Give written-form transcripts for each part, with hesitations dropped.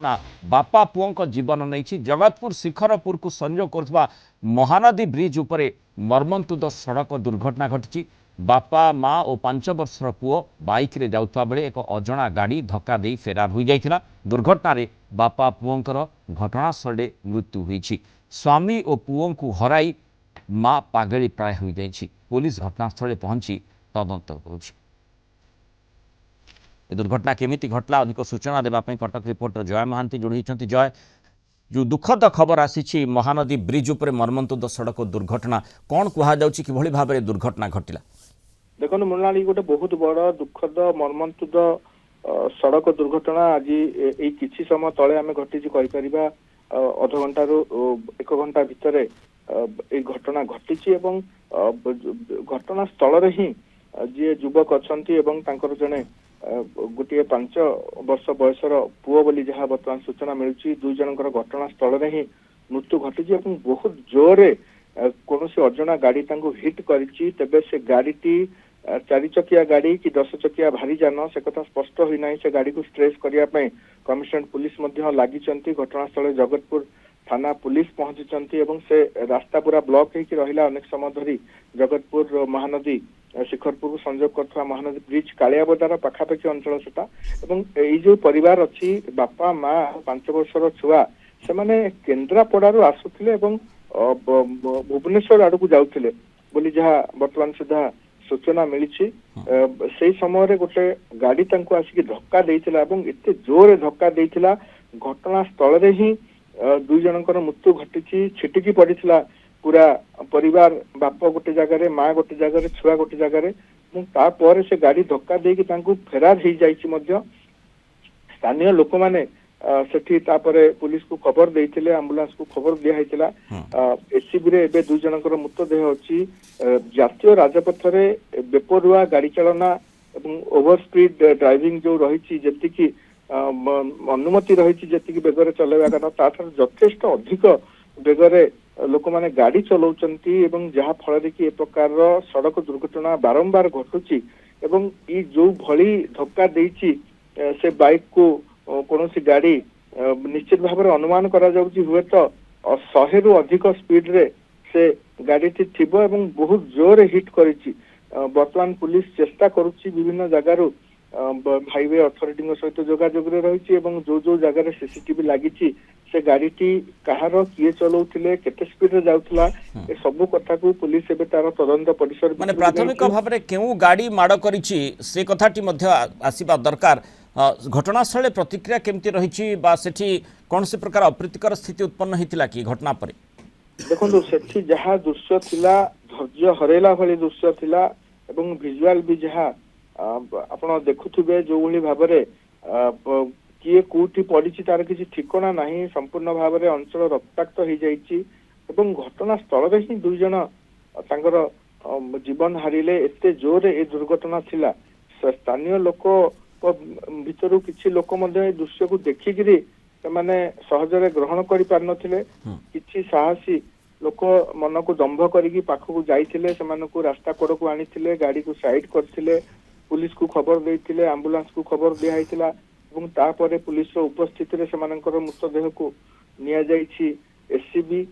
ना बापा पुओं जीवन नहीं जगतपुर शिखरपुर को संयोग कर महानदी ब्रिज उपरे मर्मन्तुद सड़क दुर्घटना घटी बापा माँ और 5 वर्षर पुओ बाइक रे जाउथबा बेले एक अजणा गाड़ी धक्का दे फेरार हो जाइथिला। दुर्घटना रे बापा पुओंकर घटनास्थल मृत्यु होईछि। स्वामी और पुओं को हराई माँ पागली प्राय हो जाइछि। पुलिस घटनास्थल पहुंची तदंत करुछि। दुर्घटना केमिति घटला अधिक सूचना देवाई कटक रिपोर्टर जय महांती जोड़ी। जय, जो दुखद खबर आसी महानदी ब्रिज उपर मर्मन्तुद सड़क दुर्घटना कौन कहुच्छी कि भाव में दुर्घटना घटला? देखो मुरली गोटे बहुत बड़ दुखद मर्मन्तुद सड़क दुर्घटना आज किसी समय तले आम घटी अध घंटा रु 1 घंटा भितर घटना घटी घटना स्थल ही जी युवक अच्छा जड़े गोटे 5 वर्ष बयसर पुओ बोली जहाँ बर्तमान सूचना मिलूँ 2 जनकर घटना स्थल ही मृत्यु घटी बहुत जोरे कौन अजणा गाड़ी हिट करी। तेबे से गाड़ी 4 चकिया गाड़ी कि 10 चकिया भारी जान से कथा स्पष्ट होना। से गाड़ी को स्ट्रेस करने कमिशनरेट पुलिस लगी घटनास्थल जगतपुर थाना पुलिस पहुंची से रास्ता पूरा ब्लॉक हो रहा अनेक समय धरी जगतपुर महानदी शिखरपुर को संयोग कर महानदी ब्रिज कालिया बजार पाखापाखि अंचल से जो परिवार अच्छी बापा माँ 5 वर्षर छुआ से माने केन्द्रापड़ारू आसुले भुवनेश्वर आड़ को जाऊले बोली जहाँ बर्तमान सुधा सूचना मिली। से समय गोटे गाड़ी आसिक धक्का देइथिला एते जोरे धक्का देइथिला घटना स्थल ही 2 जनकर मृत्यु घटी। छिटिकी पड़ीथिला पूरा परिवार बाप गोटे जगह माँ गोटे जगह छुआ गोटे जगह से गाड़ी धक्का देकी फेरार हो जाइए। स्थानीय लोक मैंने सेठी तापरे पुलिस को खबर देइथिले एम्बुलेंस को खबर दिया एससीबी रे एबे 2 जनकर मृतदेह अच्छी। जातीय राजपथ रे बेपरुआ गाड़ी चालना एवं ओवर स्पीड ड्राइविंग जो रही जी अनुमति रही जी बेगर चलवा कथा ताठार यथेष्ट अधिक बेगरे लोक मैंने गाड़ी चलाउचंती जहाँ फल कि ए प्रकार सड़क दुर्घटना बारंबार घटुची जो भली धक्का देइची से बाइक को कौन सी गाड़ी निश्चित भाव में अनुमान करा हुए तो 100 रु अधिक स्पीड रे से गाड़ी थी बहुत जोर हिट करिची। वर्तमान पुलिस चेष्टा करुच्ची विभिन्न जगार हाईवे अथॉरिटी सहित जोगाजोग रही जो जगह सीसीटीवी लगी से गाड़ी कहार किए चलाउथिले केते स्पीड रे जाउथला ए सब कथा को पुलिस एबे तार तदंत परिसर माने प्राथमिक भाव में केउ गाड़ी माड़ करिछि से कथाटी मध्य आसीबा दरकार। घटनास्थल प्रतिक्रिया केमती रही कौन से प्रकार अप्रीतिकर स्थिति उत्पन्न होता कि घटना पर? देखो सेठी जहाँ दृश्य थिला धैर्य हरेला भली दृश्य थिला एवं विजुअल भी जहाँ आपण देखुथिबे जो भली भाव में किए कोठी पड़ी तार किसी ठिकाना नहीं संपूर्ण भाव में अंचल रक्ताक्त हो जाइछि घटना स्थल ही 2 जन तांकर जीवन हारिले। एते जोर ए दुर्घटना थिला स्थानीय लोक भितर किसी लोक दृश्य को देखिकी से सहजरे ग्रहण कर पार नथिले। किछि साहसी लोक मन को दंभ करिकी पाखक जाइथिले सेमानकु रास्ता कड़ को आनिथिले गाड़ी को साइड करथिले पुलिस को खबर देइथिले एम्बुलेंस को खबर दिया हैथिला तापरे पुलिस उपस्थित रे सेमानकर मृतदेह को निया जाइछि। एससीबी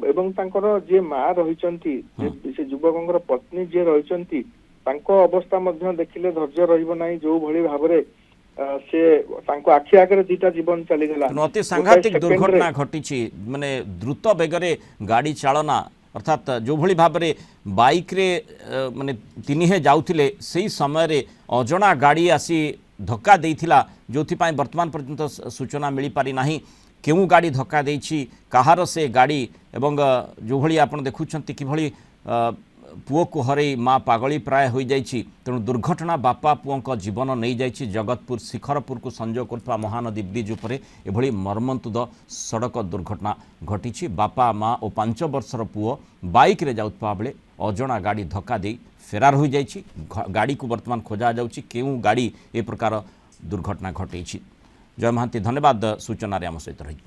एवं तांकर जे माँ रहिचंती से युवकंकर पत्नी जे रहिचंती तांको अवस्था मध्य देखिले धैर्य रहिबो नाही जो भली भाबरे से तांको आखि आगे 2टा जीवन चली गला। अति सांघातिक दुर्घटना घटी माने द्रुत बेगरे गाड़ी चालना अर्थात जो भली भाव में बाइक रे माने तिनिहे जाउथिले सेही समय रे अजणा गाड़ी आसी धक्का देइथिला जोथिपाई वर्तमान पर्यंत सूचना मिली पारि नाही केउ गाड़ी धक्का देइछि कहार से गाड़ी एवं जो भली आपण देखुछंती कि भली पुओ को हरई माँ पागली प्राय हो जाइछि। तेणु दुर्घटना बापा पुओं जीवन नहीं जाइछि। जगतपुर शिखरपुर को संयोग करथवा महानदी ब्रिज उपरे एभली मर्मन्तुद सड़क दुर्घटना घटी। बापा माँ और 5 वर्षर पुओ बाइक रे जाउथवा बेले अजणा गाड़ी धक्का दे फेरार हो जाइछि। गाड़ी को वर्तमान खोजा जाउछि केउ गाड़ी ए प्रकार दुर्घटना घटी। जय महांती धन्यवाद सूचना आम सहित रही।